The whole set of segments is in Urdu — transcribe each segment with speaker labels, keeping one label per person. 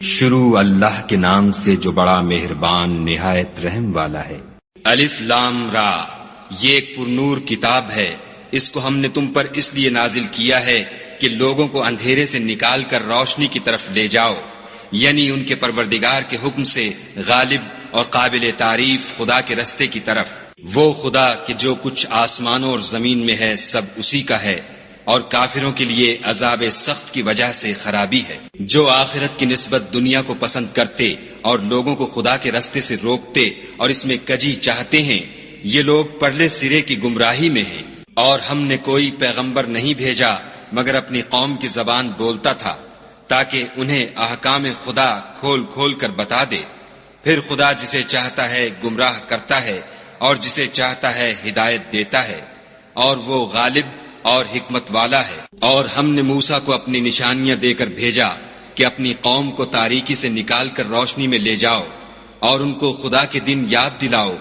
Speaker 1: شروع اللہ کے نام سے جو بڑا مہربان نہایت رحم والا ہے۔
Speaker 2: الف لام را، یہ ایک پرنور کتاب ہے، اس کو ہم نے تم پر اس لیے نازل کیا ہے کہ لوگوں کو اندھیرے سے نکال کر روشنی کی طرف لے جاؤ، یعنی ان کے پروردگار کے حکم سے غالب اور قابل تعریف خدا کے رستے کی طرف، وہ خدا کہ جو کچھ آسمانوں اور زمین میں ہے سب اسی کا ہے، اور کافروں کے لیے عذاب سخت کی وجہ سے خرابی ہے۔ جو آخرت کی نسبت دنیا کو پسند کرتے اور لوگوں کو خدا کے رستے سے روکتے اور اس میں کجی چاہتے ہیں، یہ لوگ پرلے سرے کی گمراہی میں ہیں۔ اور ہم نے کوئی پیغمبر نہیں بھیجا مگر اپنی قوم کی زبان بولتا تھا تاکہ انہیں احکام خدا کھول کھول کر بتا دے۔ پھر خدا جسے چاہتا ہے گمراہ کرتا ہے اور جسے چاہتا ہے ہدایت دیتا ہے، اور وہ غالب اور حکمت والا ہے۔ اور ہم نے موسیٰ کو اپنی نشانیاں دے کر بھیجا کہ اپنی قوم کو تاریکی سے نکال کر روشنی میں لے جاؤ اور ان کو خدا کے دن یاد دلاؤ،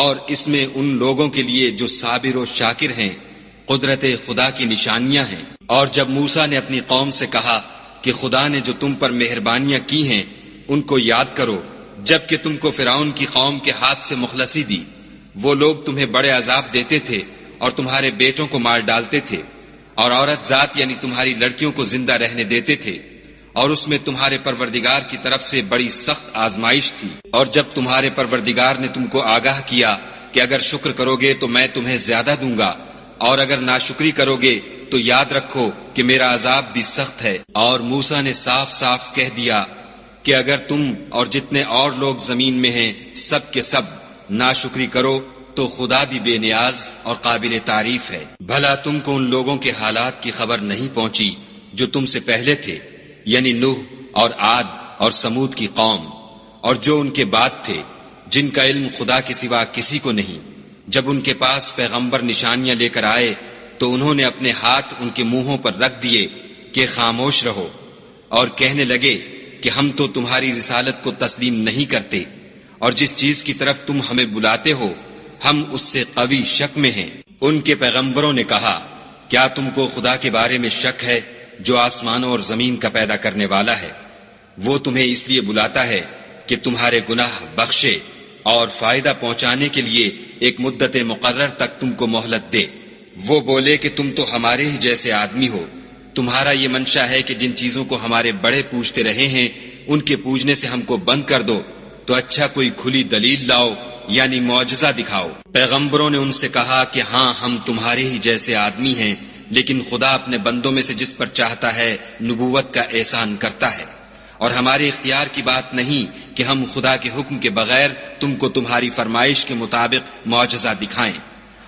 Speaker 2: اور اس میں ان لوگوں کے لیے جو صابر و شاکر ہیں قدرت خدا کی نشانیاں ہیں۔ اور جب موسیٰ نے اپنی قوم سے کہا کہ خدا نے جو تم پر مہربانیاں کی ہیں ان کو یاد کرو، جبکہ تم کو فرعون کی قوم کے ہاتھ سے مخلصی دی، وہ لوگ تمہیں بڑے عذاب دیتے تھے اور تمہارے بیٹوں کو مار ڈالتے تھے، اور عورت ذات یعنی تمہاری لڑکیوں کو زندہ رہنے دیتے تھے، اور اس میں تمہارے پروردگار کی طرف سے بڑی سخت آزمائش تھی۔ اور جب تمہارے پروردگار نے تم کو آگاہ کیا کہ اگر شکر کرو گے تو میں تمہیں زیادہ دوں گا، اور اگر ناشکری کرو گے تو یاد رکھو کہ میرا عذاب بھی سخت ہے۔ اور موسیٰ نے صاف صاف کہہ دیا کہ اگر تم اور جتنے اور لوگ زمین میں ہیں سب کے سب ناشکری کرو تو خدا بھی بے نیاز اور قابل تعریف ہے۔ بھلا تم کو ان لوگوں کے حالات کی خبر نہیں پہنچی جو تم سے پہلے تھے، یعنی نوح اور عاد اور سمود کی قوم، اور جو ان کے بعد تھے، جن کا علم خدا کے سوا کسی کو نہیں۔ جب ان کے پاس پیغمبر نشانیاں لے کر آئے تو انہوں نے اپنے ہاتھ ان کے منہوں پر رکھ دیے کہ خاموش رہو، اور کہنے لگے کہ ہم تو تمہاری رسالت کو تسلیم نہیں کرتے، اور جس چیز کی طرف تم ہمیں بلاتے ہو ہم اس سے قوی شک میں ہیں۔ ان کے پیغمبروں نے کہا، کیا تم کو خدا کے بارے میں شک ہے جو آسمانوں اور زمین کا پیدا کرنے والا ہے؟ وہ تمہیں اس لیے بلاتا ہے کہ تمہارے گناہ بخشے اور فائدہ پہنچانے کے لیے ایک مدت مقرر تک تم کو مہلت دے۔ وہ بولے کہ تم تو ہمارے ہی جیسے آدمی ہو، تمہارا یہ منشا ہے کہ جن چیزوں کو ہمارے بڑے پوجتے رہے ہیں ان کے پوجنے سے ہم کو بند کر دو، تو اچھا کوئی کھلی دلیل لاؤ یعنی معجزہ دکھاؤ۔ پیغمبروں نے ان سے کہا کہ ہاں ہم تمہارے ہی جیسے آدمی ہیں، لیکن خدا اپنے بندوں میں سے جس پر چاہتا ہے نبوت کا احسان کرتا ہے، اور ہمارے اختیار کی بات نہیں کہ ہم خدا کے حکم کے بغیر تم کو تمہاری فرمائش کے مطابق معجزہ دکھائیں،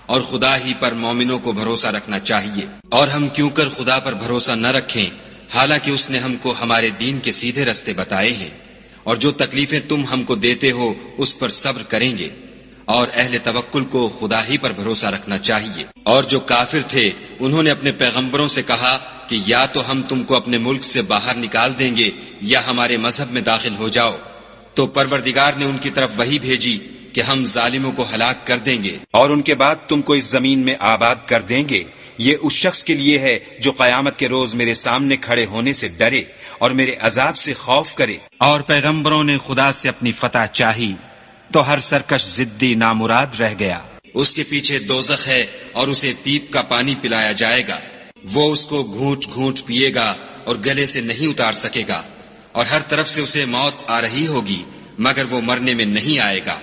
Speaker 2: اور خدا ہی پر مومنوں کو بھروسہ رکھنا چاہیے۔ اور ہم کیوں کر خدا پر بھروسہ نہ رکھیں حالانکہ اس نے ہم کو ہمارے دین کے سیدھے رستے بتائے ہیں، اور جو تکلیفیں تم ہم کو دیتے ہو اس پر صبر کریں گے، اور اہل توکل کو خدا ہی پر بھروسہ رکھنا چاہیے۔ اور جو کافر تھے انہوں نے اپنے پیغمبروں سے کہا کہ یا تو ہم تم کو اپنے ملک سے باہر نکال دیں گے یا ہمارے مذہب میں داخل ہو جاؤ، تو پروردگار نے ان کی طرف وحی بھیجی کہ ہم ظالموں کو ہلاک کر دیں گے اور ان کے بعد تم کو اس زمین میں آباد کر دیں گے۔ یہ اس شخص کے لیے ہے جو قیامت کے روز میرے سامنے کھڑے ہونے سے ڈرے اور میرے عذاب سے خوف کرے۔ اور پیغمبروں نے خدا سے اپنی فتح چاہی تو ہر سرکش ضدی نامراد رہ گیا۔ اس کے پیچھے دوزخ ہے اور اسے پیپ کا پانی پلایا جائے گا، وہ اس کو گھونٹ گھونٹ پیے گا اور گلے سے نہیں اتار سکے گا، اور ہر طرف سے اسے موت آ رہی ہوگی مگر وہ مرنے میں نہیں آئے گا،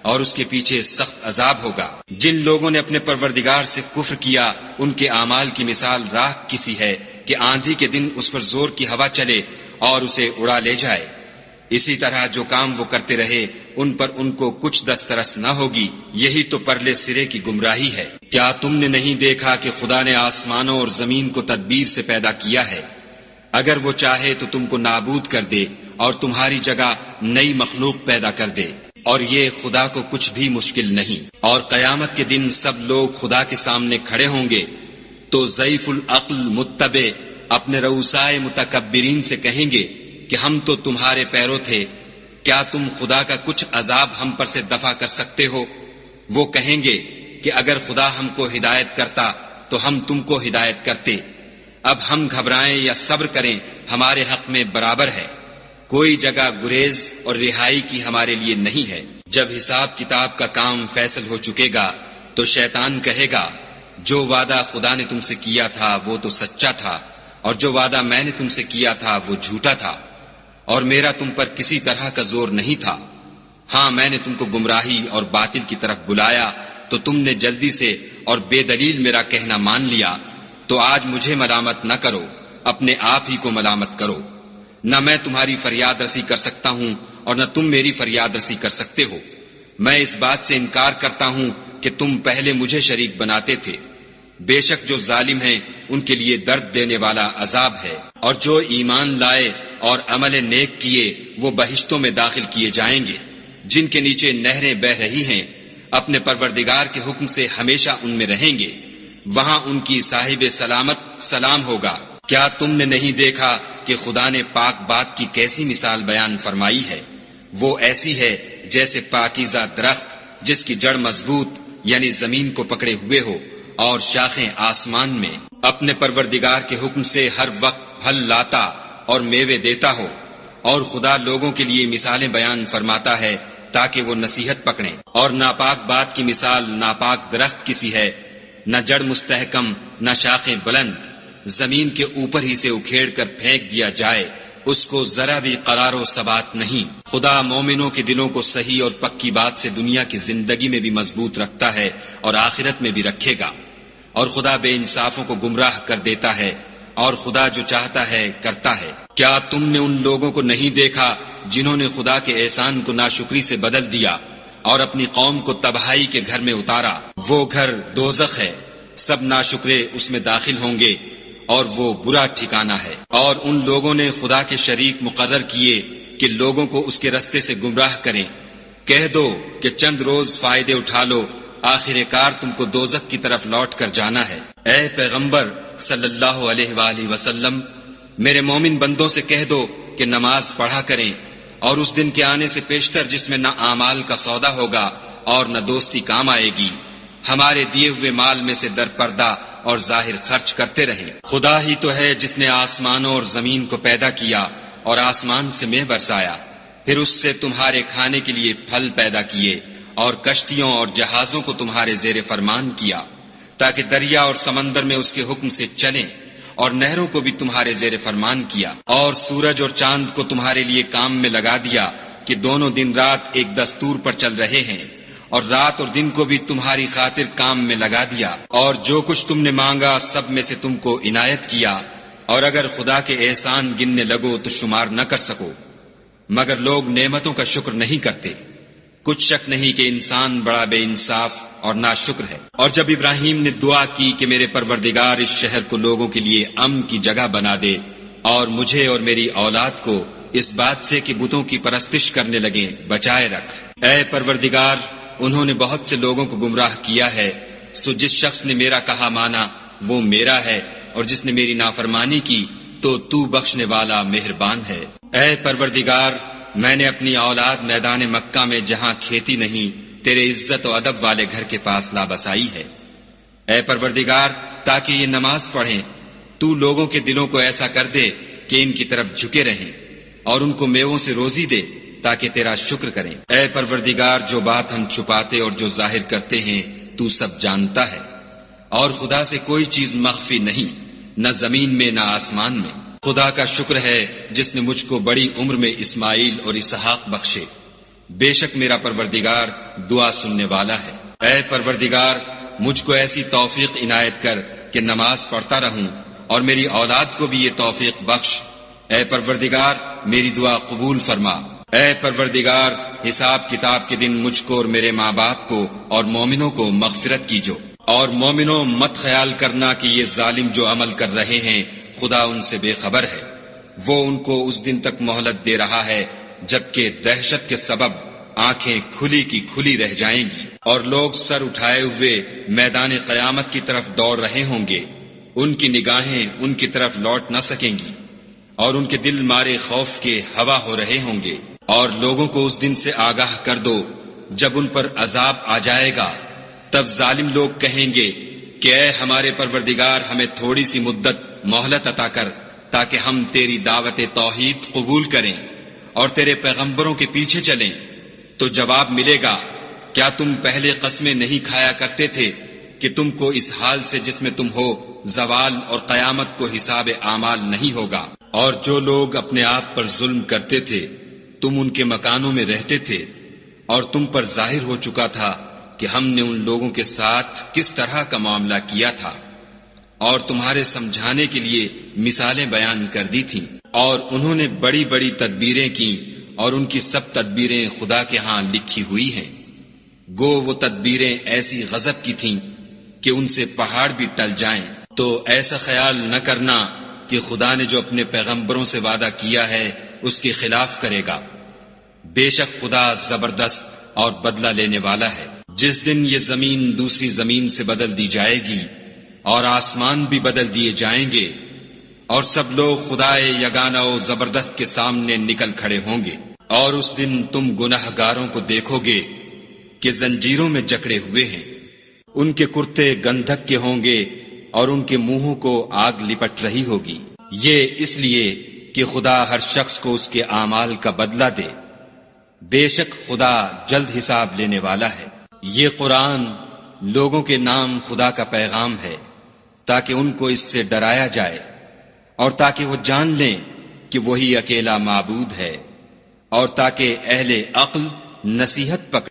Speaker 2: اور اس کے پیچھے سخت عذاب ہوگا۔ جن لوگوں نے اپنے پروردگار سے کفر کیا ان کے اعمال کی مثال راکھ کسی ہے کہ آندھی کے دن اس پر زور کی ہوا چلے اور اسے اڑا لے جائے۔ اسی طرح جو کام وہ کرتے رہے ان پر ان کو کچھ دسترس نہ ہوگی، یہی تو پرلے سرے کی گمراہی ہے۔ کیا تم نے نہیں دیکھا کہ خدا نے آسمانوں اور زمین کو تدبیر سے پیدا کیا ہے؟ اگر وہ چاہے تو تم کو نابود کر دے اور تمہاری جگہ نئی مخلوق پیدا کر دے، اور یہ خدا کو کچھ بھی مشکل نہیں۔ اور قیامت کے دن سب لوگ خدا کے سامنے کھڑے ہوں گے تو ضعیف العقل متبع اپنے رؤسائے متکبرین سے کہیں گے کہ ہم تو تمہارے پیرو تھے، کیا تم خدا کا کچھ عذاب ہم پر سے دفع کر سکتے ہو؟ وہ کہیں گے کہ اگر خدا ہم کو ہدایت کرتا تو ہم تم کو ہدایت کرتے، اب ہم گھبرائیں یا صبر کریں ہمارے حق میں برابر ہے۔ کوئی جگہ گریز اور رہائی کی ہمارے لیے نہیں ہے۔ جب حساب کتاب کا کام فیصل ہو چکے گا تو شیطان کہے گا جو وعدہ خدا نے تم سے کیا تھا وہ تو سچا تھا، اور جو وعدہ میں نے تم سے کیا تھا وہ جھوٹا تھا، اور میرا تم پر کسی طرح کا زور نہیں تھا۔ ہاں میں نے تم کو گمراہی اور باطل کی طرف بلایا تو تم نے جلدی سے اور بے دلیل میرا کہنا مان لیا، تو آج مجھے ملامت نہ کرو، اپنے آپ ہی کو ملامت کرو۔ نہ میں تمہاری فریاد رسی کر سکتا ہوں اور نہ تم میری فریاد رسی کر سکتے ہو۔ میں اس بات سے انکار کرتا ہوں کہ تم پہلے مجھے شریک بناتے تھے۔ بے شک جو ظالم ہیں ان کے لیے درد دینے والا عذاب ہے، اور جو ایمان لائے اور عمل نیک کیے وہ بہشتوں میں داخل کیے جائیں گے جن کے نیچے نہریں بہہ رہی ہیں، اپنے پروردگار کے حکم سے ہمیشہ ان میں رہیں گے، وہاں ان کی صاحب سلامت سلام ہوگا۔ کیا تم نے نہیں دیکھا کہ خدا نے پاک بات کی کیسی مثال بیان فرمائی ہے؟ وہ ایسی ہے جیسے پاکیزہ درخت جس کی جڑ مضبوط یعنی زمین کو پکڑے ہوئے ہو اور شاخیں آسمان میں، اپنے پروردگار کے حکم سے ہر وقت پھل لاتا اور میوے دیتا ہو۔ اور خدا لوگوں کے لیے مثالیں بیان فرماتا ہے تاکہ وہ نصیحت پکڑیں۔ اور ناپاک بات کی مثال ناپاک درخت کسی ہے، نہ جڑ مستحکم نہ شاخیں بلند، زمین کے اوپر ہی سے اکھیڑ کر پھینک دیا جائے، اس کو ذرا بھی قرار و ثبات نہیں۔ خدا مومنوں کے دلوں کو صحیح اور پکی بات سے دنیا کی زندگی میں بھی مضبوط رکھتا ہے اور آخرت میں بھی رکھے گا، اور خدا بے انصافوں کو گمراہ کر دیتا ہے، اور خدا جو چاہتا ہے کرتا ہے۔ کیا تم نے ان لوگوں کو نہیں دیکھا جنہوں نے خدا کے احسان کو ناشکری سے بدل دیا اور اپنی قوم کو تباہی کے گھر میں اتارا؟ وہ گھر دوزخ ہے، سب ناشکرے اس میں داخل ہوں گے، اور وہ برا ٹھکانہ ہے۔ اور ان لوگوں نے خدا کے شریک مقرر کیے کہ لوگوں کو اس کے رستے سے گمراہ کریں۔ کہہ دو کہ چند روز فائدے اٹھا لو، آخر کار تم کو دوزخ کی طرف لوٹ کر جانا ہے۔ اے پیغمبر صلی اللہ علیہ وآلہ وسلم، میرے مومن بندوں سے کہہ دو کہ نماز پڑھا کریں، اور اس دن کے آنے سے پیشتر جس میں نہ اعمال کا سودا ہوگا اور نہ دوستی کام آئے گی، ہمارے دیے ہوئے مال میں سے در پردہ اور ظاہر خرچ کرتے رہیں۔ خدا ہی تو ہے جس نے آسمانوں اور زمین کو پیدا کیا اور آسمان سے مے برسایا، پھر اس سے تمہارے کھانے کے لیے پھل پیدا کیے، اور کشتیوں اور جہازوں کو تمہارے زیر فرمان کیا تاکہ دریا اور سمندر میں اس کے حکم سے چلیں، اور نہروں کو بھی تمہارے زیر فرمان کیا، اور سورج اور چاند کو تمہارے لیے کام میں لگا دیا کہ دونوں دن رات ایک دستور پر چل رہے ہیں، اور رات اور دن کو بھی تمہاری خاطر کام میں لگا دیا، اور جو کچھ تم نے مانگا سب میں سے تم کو عنایت کیا، اور اگر خدا کے احسان گننے لگو تو شمار نہ کر سکو، مگر لوگ نعمتوں کا شکر نہیں کرتے۔ کچھ شک نہیں کہ انسان بڑا بے انصاف اور ناشکر ہے۔ اور جب ابراہیم نے دعا کی کہ میرے پروردگار اس شہر کو لوگوں کے لیے امن کی جگہ بنا دے، اور مجھے اور میری اولاد کو اس بات سے کہ بتوں کی پرستش کرنے لگیں بچائے رکھ۔ اے پروردگار، انہوں نے بہت سے لوگوں کو گمراہ کیا ہے، سو جس شخص نے میرا کہا مانا وہ میرا ہے، اور جس نے میری نافرمانی کی تو بخشنے والا مہربان ہے۔ اے پروردگار، میں نے اپنی اولاد میدان مکہ میں جہاں کھیتی نہیں تیرے عزت و ادب والے گھر کے پاس لا بسائی ہے۔ اے پروردگار، تاکہ یہ نماز پڑھیں، تو لوگوں کے دلوں کو ایسا کر دے کہ ان کی طرف جھکے رہیں، اور ان کو میووں سے روزی دے تاکہ تیرا شکر کریں۔ اے پروردگار، جو بات ہم چھپاتے اور جو ظاہر کرتے ہیں تو سب جانتا ہے، اور خدا سے کوئی چیز مخفی نہیں، نہ زمین میں نہ آسمان میں۔ خدا کا شکر ہے جس نے مجھ کو بڑی عمر میں اسماعیل اور اسحاق بخشے، بے شک میرا پروردگار دعا سننے والا ہے۔ اے پروردگار، مجھ کو ایسی توفیق عنایت کر کہ نماز پڑھتا رہوں، اور میری اولاد کو بھی یہ توفیق بخش۔ اے پروردگار، میری دعا قبول فرما۔ اے پروردگار، حساب کتاب کے دن مجھ کو اور میرے ماں باپ کو اور مومنوں کو مغفرت کیجو۔ اور مومنوں، مت خیال کرنا کہ یہ ظالم جو عمل کر رہے ہیں خدا ان سے بے خبر ہے، وہ ان کو اس دن تک مہلت دے رہا ہے جبکہ دہشت کے سبب آنکھیں کھلی کی کھلی رہ جائیں گی، اور لوگ سر اٹھائے ہوئے میدان قیامت کی طرف دوڑ رہے ہوں گے، ان کی نگاہیں ان کی طرف لوٹ نہ سکیں گی، اور ان کے دل مارے خوف کے ہوا ہو رہے ہوں گے۔ اور لوگوں کو اس دن سے آگاہ کر دو جب ان پر عذاب آ جائے گا، تب ظالم لوگ کہیں گے کہ اے ہمارے پروردگار، ہمیں تھوڑی سی مدت مہلت عطا کر تاکہ ہم تیری دعوت توحید قبول کریں اور تیرے پیغمبروں کے پیچھے چلیں تو جواب ملے گا، کیا تم پہلے قسمیں نہیں کھایا کرتے تھے کہ تم کو اس حال سے جس میں تم ہو زوال اور قیامت کو حساب اعمال نہیں ہوگا؟ اور جو لوگ اپنے آپ پر ظلم کرتے تھے تم ان کے مکانوں میں رہتے تھے، اور تم پر ظاہر ہو چکا تھا کہ ہم نے ان لوگوں کے ساتھ کس طرح کا معاملہ کیا تھا، اور تمہارے سمجھانے کے لیے مثالیں بیان کر دی تھیں، اور انہوں نے بڑی بڑی تدبیریں کی، اور ان کی سب تدبیریں خدا کے ہاں لکھی ہوئی ہیں۔ گو وہ تدبیریں ایسی غضب کی تھیں کہ ان سے پہاڑ بھی ٹل جائیں، تو ایسا خیال نہ کرنا کہ خدا نے جو اپنے پیغمبروں سے وعدہ کیا ہے اس کے خلاف کرے گا۔ بے شک خدا زبردست اور بدلہ لینے والا ہے۔ جس دن یہ زمین دوسری زمین سے بدل دی جائے گی اور آسمان بھی بدل دیے جائیں گے، اور سب لوگ خدائے یگانہ و زبردست کے سامنے نکل کھڑے ہوں گے، اور اس دن تم گناہ گاروں کو دیکھو گے کہ زنجیروں میں جکڑے ہوئے ہیں، ان کے کرتے گندھک کے ہوں گے اور ان کے منہوں کو آگ لپٹ رہی ہوگی۔ یہ اس لیے کہ خدا ہر شخص کو اس کے اعمال کا بدلہ دے، بے شک خدا جلد حساب لینے والا ہے۔ یہ قرآن لوگوں کے نام خدا کا پیغام ہے تاکہ ان کو اس سے ڈرایا جائے اور تاکہ وہ جان لیں کہ وہی اکیلا معبود ہے، اور تاکہ اہل عقل نصیحت پکڑیں۔